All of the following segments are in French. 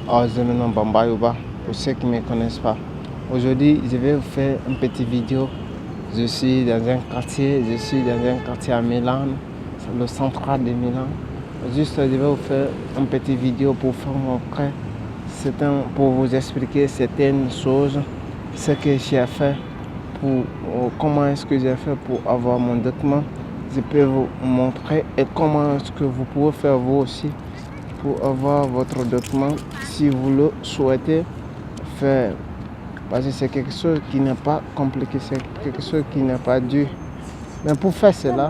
Je me nomme Bamba Yuba, pour ceux qui ne me connaissent pas. Aujourd'hui, je vais vous faire une petite vidéo. Je suis dans un quartier à Milan, le central de Milan. Juste, je vais vous faire une petite vidéo pour faire montrer, pour vous expliquer certaines choses, ce que j'ai fait, comment est-ce que j'ai fait pour avoir mon document. Je peux vous montrer et comment est-ce que vous pouvez faire vous aussi pour avoir votre document si vous le souhaitez faire. Parce que c'est quelque chose qui n'est pas compliqué, c'est quelque chose qui n'est pas dur. Mais pour faire cela,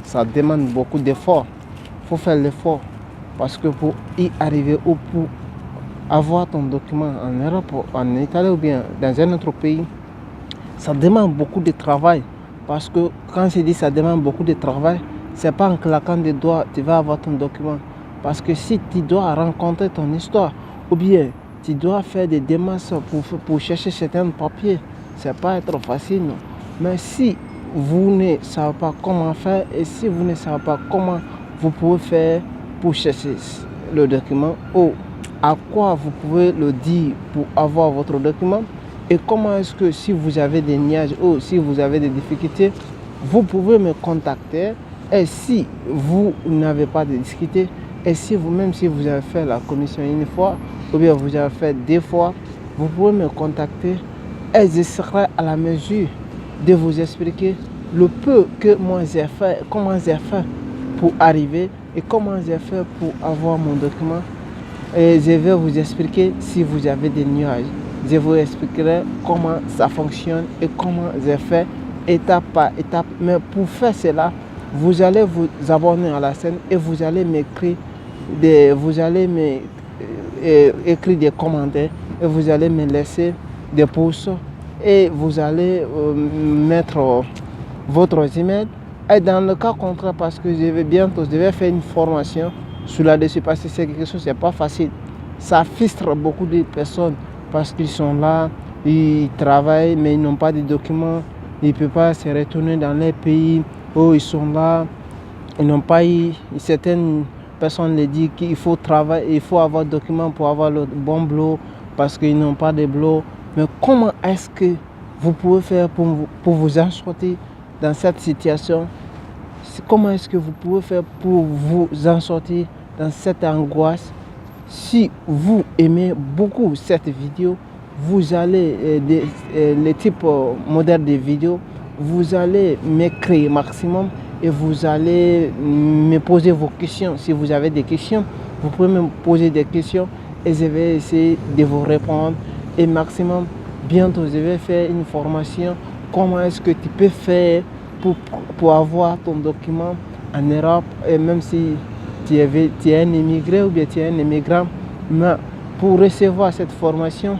ça demande beaucoup d'efforts. Il faut faire l'effort. Parce que pour y arriver ou pour avoir ton document en Europe, en Italie ou bien dans un autre pays, ça demande beaucoup de travail. Parce que quand je dis ça demande beaucoup de travail, c'est pas en claquant des doigts que tu vas avoir ton document. Parce que si tu dois rencontrer ton histoire, ou bien tu dois faire des démarches pour chercher certains papiers, c'est pas être facile. Non. Mais si vous ne savez pas comment faire et si vous ne savez pas comment vous pouvez faire pour chercher le document ou à quoi vous pouvez le dire pour avoir votre document et comment est-ce que si vous avez des nuages ou si vous avez des difficultés, vous pouvez me contacter. Et si vous n'avez pas de difficultés, et si vous-même, si vous avez fait la commission une fois, ou bien vous avez fait 2 fois, vous pouvez me contacter et je serai à la mesure de vous expliquer le peu que moi j'ai fait, comment j'ai fait pour arriver et comment j'ai fait pour avoir mon document. Et je vais vous expliquer si vous avez des nuages. Je vous expliquerai comment ça fonctionne et comment j'ai fait étape par étape. Mais pour faire cela, vous allez vous abonner à la chaîne et vous allez m'écrire écrire des commentaires et vous allez me laisser des pouces et vous allez mettre votre email. Et dans le cas contraire, parce que je vais faire une formation sur là-dessus parce que c'est quelque chose, c'est pas facile. Ça frustre beaucoup de personnes parce qu'ils sont là, ils travaillent mais ils n'ont pas de documents, ils ne peuvent pas se retourner dans leur pays où ils sont là, ils n'ont pas eu. Certaines personnes le disent qu'il faut travailler, il faut avoir des documents pour avoir le bon boulot parce qu'ils n'ont pas de boulot. Mais comment est-ce que vous pouvez faire pour vous en sortir dans cette situation? Comment est-ce que vous pouvez faire pour vous en sortir dans cette angoisse? Si vous aimez beaucoup cette vidéo, vous allez, les types modèles de vidéos, vous allez m'écrire maximum et vous allez me poser vos questions. Si vous avez des questions, vous pouvez me poser des questions et je vais essayer de vous répondre. Et maximum, bientôt, je vais faire une formation. Comment est-ce que tu peux faire pour avoir ton document en Europe, et même si tu es un immigré ou bien tu es un immigrant, mais pour recevoir cette formation,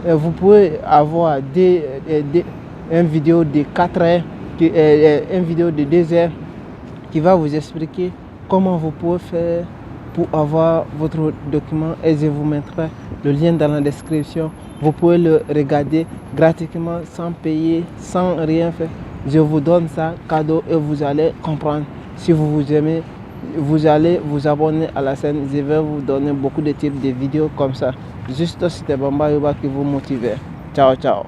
vous pouvez avoir une vidéo de 4 heures, une vidéo de 2 heures qui va vous expliquer comment vous pouvez faire pour avoir votre document et je vous mettrai le lien dans la description. Vous pouvez le regarder gratuitement, sans payer, sans rien faire. Je vous donne ça cadeau et vous allez comprendre. Si vous aimez, vous allez vous abonner à la chaîne. Je vais vous donner beaucoup de types de vidéos comme ça. Juste c'était Bamba Yuba qui vous motive. Ciao, ciao.